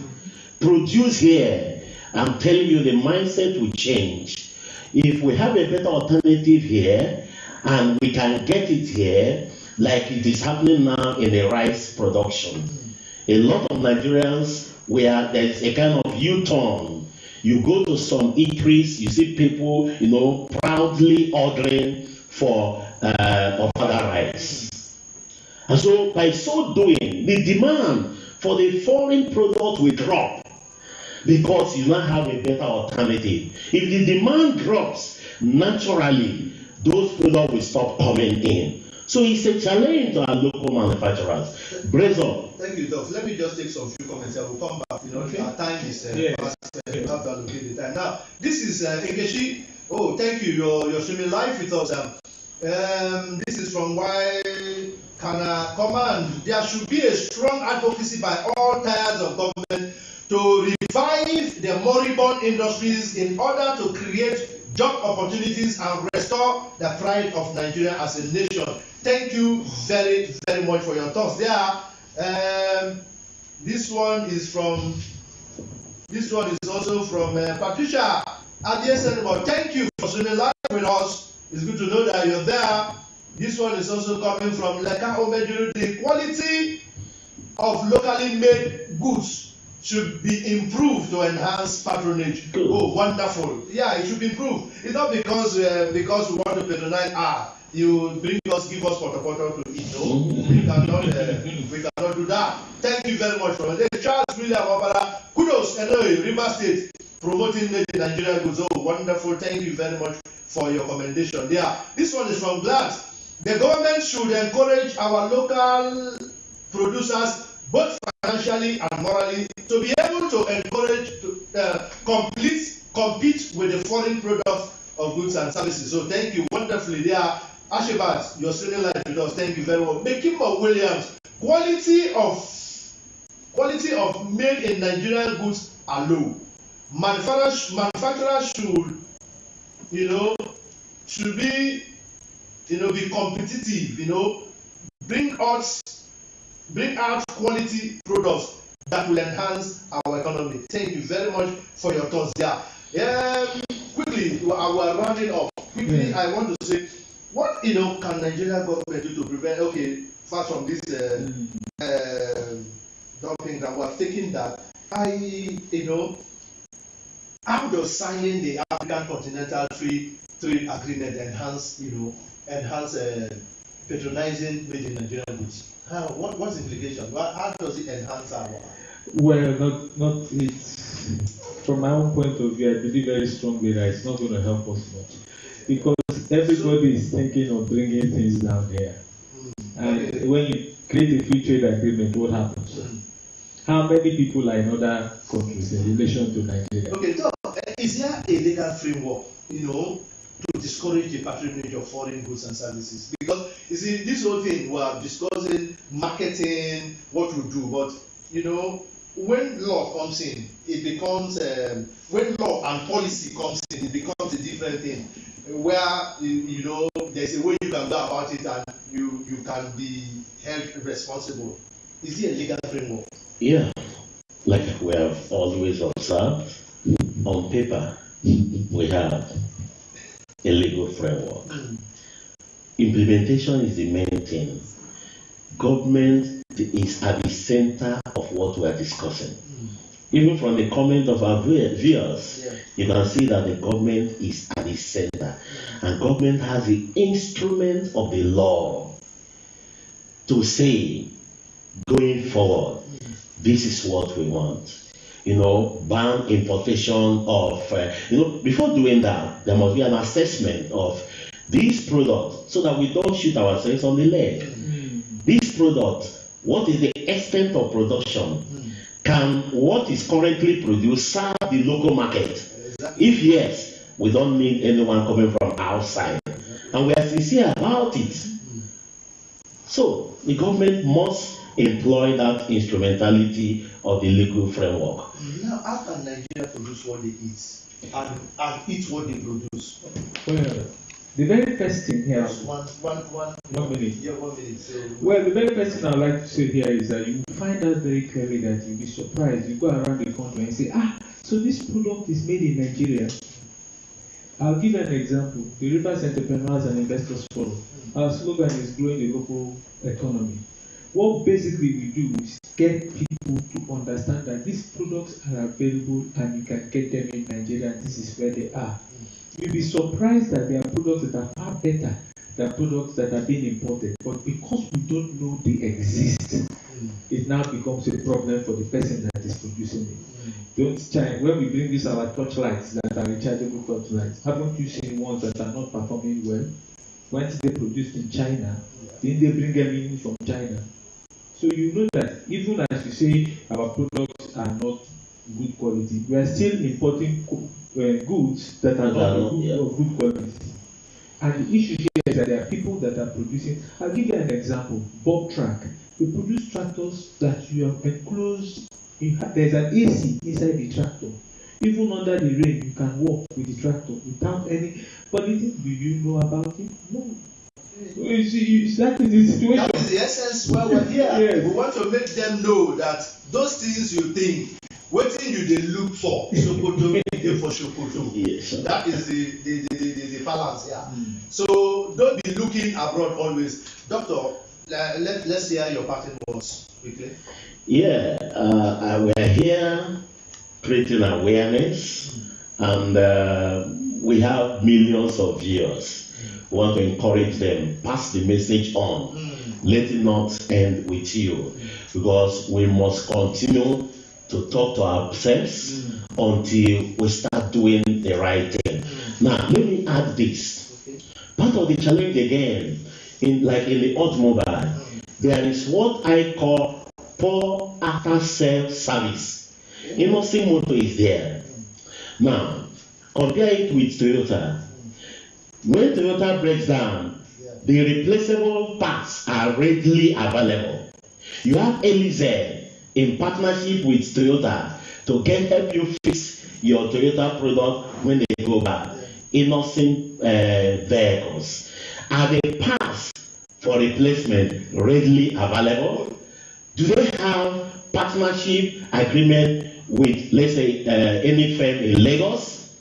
produced here, I'm telling you the mindset will change. If we have a better alternative here and we can get it here, like it is happening now in the rice production, a lot of Nigerians where there is a kind of U-turn. You go to some eateries, you see people, proudly ordering for other rice. And so by so doing, the demand for the foreign product will drop because you now have a better alternative. If the demand drops, naturally, those products will stop coming in. So it's a challenge to our local manufacturers. Brace up. Thank you, Doc. Let me just take some few comments. I will come back. Our time is past. We have to allocate the time. Now, this is Nkechi. Oh, thank you. You're streaming live with us. This is from Y Kana Command. There should be a strong advocacy by all tiers of government to revive the moribund industries in order to create job opportunities and restore the pride of Nigeria as a nation. Thank you very, very much for your thoughts there. This one is also from Patricia Adiesen. Thank you for streaming live with us. It's good to know that you're there. This one is also coming from Leka Omejuru. The quality of locally made goods should be improved to enhance patronage. Oh, wonderful. Yeah, it should be improved. It's not because we want to patronize, you give us potato to eat. No, we cannot do that. Thank you very much for it. Charles William Wabara, kudos, NOA, River State, promoting made in Nigeria goods. Oh, wonderful. Thank you very much for your commendation. Yeah, this one is from Glad. The government should encourage our local producers, both financially and morally, to be able to encourage compete with the foreign products of goods and services. So thank you wonderfully there. Ashebat, you're streaming live with us. Thank you very much. Mekimbo Williams, quality of made in Nigerian goods are low. Manufacturers should be competitive. Bring out quality products that will enhance our economy. Thank you very much for your thoughts there. Quickly, we are rounding up. Quickly, I want to say, what can Nigeria government do to prevent? Okay, far from this dumping that we have taken that. How does signing the African Continental Trade Agreement enhance patronizing made in Nigerian goods? What's the implication? How does it enhance our? Well, not it. From my own point of view, I believe very strongly that it's not going to help us much, because everybody is thinking of bringing things down here. And when you create a free trade agreement, what happens? How many people are in other countries in relation to Nigeria? Okay, so is there a legal framework, to discourage the patronage of foreign goods and services? Because you see, this whole thing we are discussing marketing, what we do, but when law comes in, it becomes when law and policy comes in, it becomes a different thing. Where there's a way you can go about it, and you can be held responsible. Is there a legal framework? Yeah, like we have always observed, on paper, we have a legal framework. Implementation is the main thing. Government is at the center of what we are discussing. Even from the comment of our viewers, you can see that the government is at the center. And government has the instrument of the law to say, going forward, this is what we want. You know, ban importation of, before doing that, there must be an assessment of these products so that we don't shoot ourselves on the leg. This product, what is the extent of production? Can what is currently produced serve the local market? If yes, we don't need anyone coming from outside. And we are sincere about it. So the government must employ that instrumentality of the legal framework. Now, how can Nigeria produce what they eat and eat what they produce? Well, the very first thing here. One minute. Yeah, 1 minute. So, well, the very first thing I would like to say here is that you will find out very clearly that you'll be surprised. You go around the country and say, so this product is made in Nigeria. I'll give an example. The Rivers Entrepreneurs and Investors Forum. Our slogan is growing the local economy. What basically we do is get people to understand that these products are available and you can get them in Nigeria, and this is where they are. You'll be surprised that there are products that are far better than products that are being imported. But because we don't know they exist, it now becomes a problem for the person that is producing it. Don't chime. When we bring these our torchlights that are rechargeable torchlights, haven't you seen ones that are not performing well? Once they produced in China, then they bring them in from China. So you know that even as you say our products are not good quality, we are still importing goods that are not of good quality. And the issue here is that there are people that are producing. I'll give you an example. Bob Track. They produce tractors that you have enclosed. There's an AC inside the tractor. Even under the rain, you can walk with the tractor without any. But do you know about it? No. You see, that is the situation. That is the essence why we're here. Yes. We want to make them know that those things you think, what thing you they look for, Sokoto, they for Sokoto. Yes. That is the balance here. So don't be looking abroad always. Doctor, let's hear your parting words quickly. Yeah, we're here creating awareness, and we have millions of viewers. We want to encourage them, pass the message on. Let it not end with you, because we must continue to talk to ourselves until we start doing the right thing. Now, let me add this. Part of the challenge again, in the automobile, there is what I call poor after-sales service. Innocent Motor is there. Now, compare it with Toyota. When Toyota breaks down, the replaceable parts are readily available. You have ALLI in partnership with Toyota to help you fix your Toyota product when they go bad. Innocent vehicles. Are the parts for replacement readily available? Do they have partnership agreement with, let's say, any firm in Lagos,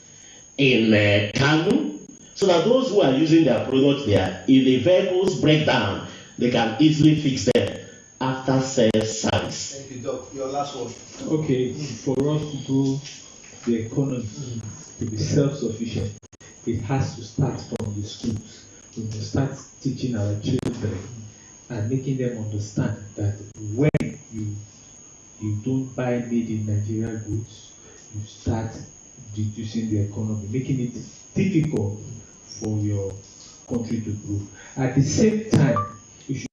in Kano? So that those who are using their products there, if the vehicles break down, they can easily fix them after sales service. Thank you, Doc. Your last word. Okay, for us to grow the economy to be self-sufficient, it has to start from the schools. We must start teaching our children and making them understand that when you don't buy made in Nigeria goods, you start reducing the economy, making it difficult for your country to grow. At the same time, you should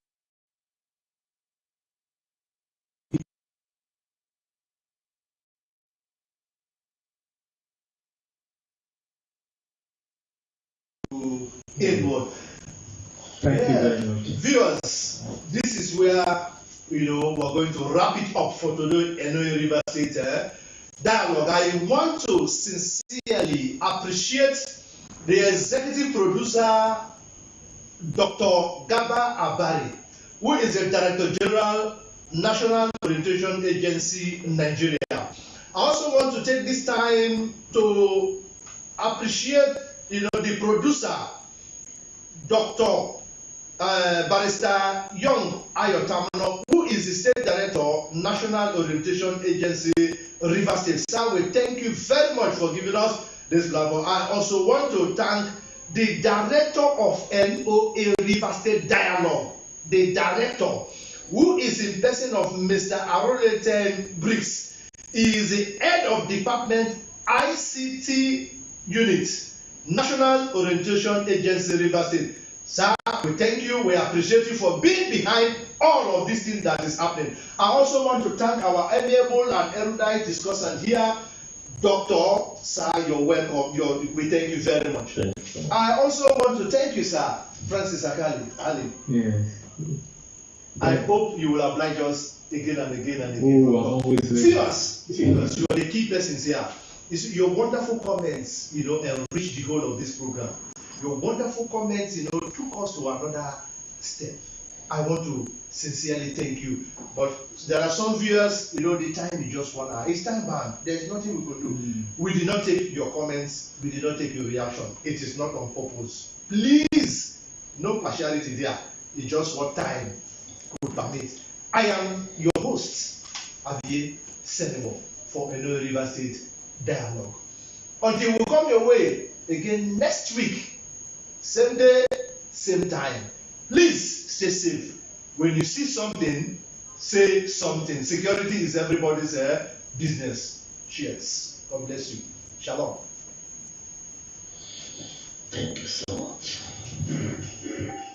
inward. Thank you very much. Viewers, this is where we're going to wrap it up for today. NOA River State dialogue. I want to sincerely appreciate the executive producer, Dr. Gaba Abari, who is the Director General National Orientation Agency, Nigeria. I also want to take this time to appreciate, the producer, Dr. Barrister Young Ayotamano, who is the State Director, National Orientation Agency, Rivers State. Sir, we thank you very much for giving us this platform. I also want to thank the Director of NOA Rivers State Dialogue, the Director, who is in person of Mr. Aroleten Briggs. He is the Head of Department ICT Unit, National Orientation Agency, Rivers State. Sir, we thank you. We appreciate you for being behind all of these things that is happening. I also want to thank our amiable and erudite discussant here, Doctor. Sir, you're welcome. We thank you very much. I also want to thank you, sir, Francis Ali. Yes. I hope you will oblige us again and again and again. Viewers, you are the key persons here. Your wonderful comments, enrich the whole of this program. Your wonderful comments, took us to another step. I want to sincerely thank you. But there are some viewers, the time is just 1 hour. It's time bound. There's nothing we could do. We did not take your comments. We did not take your reaction. It is not on purpose. Please, no partiality there. It's just what time could permit. I am your host, Abiye Senemo, for NOA Rivers State Dialogue. Until we come your way again next week, same day, same time. Please stay safe. When you see something, say something. Security is everybody's business. Cheers. God bless you. Shalom. Thank you so much.